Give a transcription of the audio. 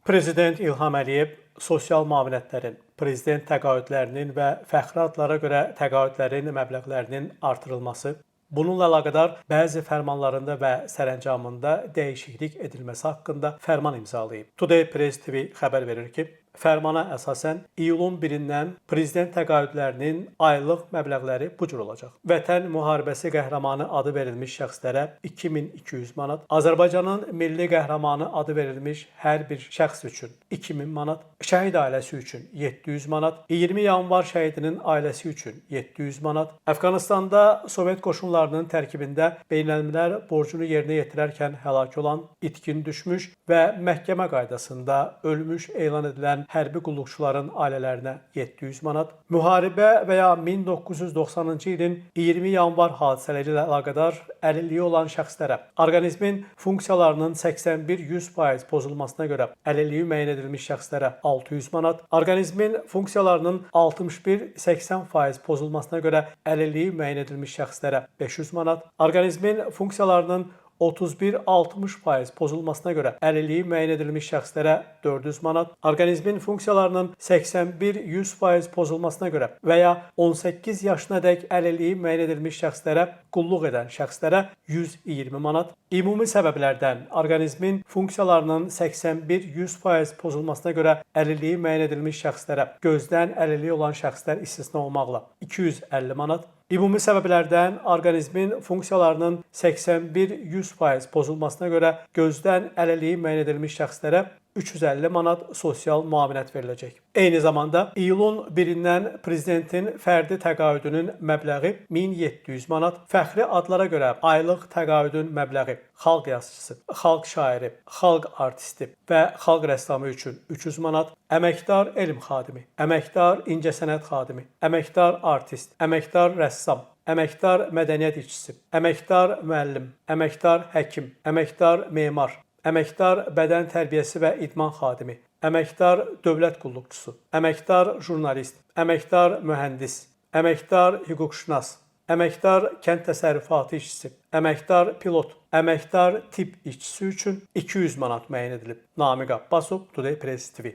Prezident İlham Əliyev sosial müavinətlərin, prezident təqaüdlərinin və fəxri adlara görə təqaüdlərin məbləğlərinin artırılması, bununla əlaqədar bəzi fərmanlarında və sərəncamında dəyişiklik edilməsi haqqında fərman imzalayıb. Today Press TV xəbər verir ki, fərmana əsasən iyulun 1-dən prezident təqaüdlərinin aylıq məbləğləri bu cür olacaq. Vətən müharibəsi qəhrəmanı adı verilmiş şəxslərə 2200 manat, Azərbaycanın milli qəhrəmanı adı verilmiş hər bir şəxs üçün 2000 manat, şəhid ailəsi üçün 700 manat, 20 yanvar şəhidinin ailəsi üçün 700 manat, Əfqanistanda Sovet qoşunlarının tərkibində beynəlmiləl borcunu yerinə yetirərkən həlak olan, itkin düşmüş və məhkəmə qaydasında ölmüş elan edilən hərbi qulluqçuların ailələrinə 700 manat, müharibə və ya 1990-cı ilin 20 yanvar hadisələri ilə əlaqədar əlilliyi olan şəxslərə, orqanizmin funksiyalarının 81-100% pozulmasına görə əlilliyi müəyyən edilmiş şəxslərə 600 manat, orqanizmin funksiyalarının 61-80% pozulmasına görə əlilliyi müəyyən edilmiş şəxslərə 500 manat, orqanizmin funksiyalarının 31-60% pozulmasına görə əlilliyi müəyyən edilmiş şəxslərə 400 manat, orqanizmin funksiyalarının 81-100% pozulmasına görə və ya 18 yaşına dək əlilliyi müəyyən edilmiş şəxslərə qulluq edən şəxslərə 120 manat, ümumi səbəblərdən orqanizmin funksiyalarının 81-100% pozulmasına görə əlilliyi müəyyən edilmiş şəxslərə gözdən əlilliyi olan şəxslər istisna olmaqla 250 manat, ümumi səbəblərdən orqanizmin funksiyalarının 81-100% pozulmasına görə gözdən əlilliyi müəyyən edilmiş şəxslərə 350 manat sosial müavinət veriləcək. Eyni zamanda iyulun 1-dən prezidentin fərdi təqaüdünün məbləği 1700 manat, fəxri adlara görə aylıq təqaüdün məbləği xalq yazıçısı, xalq şairi, xalq artisti və xalq rəssamı üçün 300 manat, əməkdar elm xadimi, əməkdar incəsənət xadimi, əməkdar artist, əməkdar rəssam, əməkdar mədəniyyət işçisi, əməkdar müəllim, əməkdar həkim, əməkdar memar, əməkdar bədən tərbiyəsi və idman xadimi, əməkdar dövlət qulluqçusu, əməkdar jurnalist, əməkdar mühəndis, əməkdar hüquqşünas, əməkdar kənd təsərrüfatı işçisi, əməkdar pilot, əməkdar tibb işçisi üçün 200 manat müəyyən edilib. Namiq Abbasov, Today Press TV.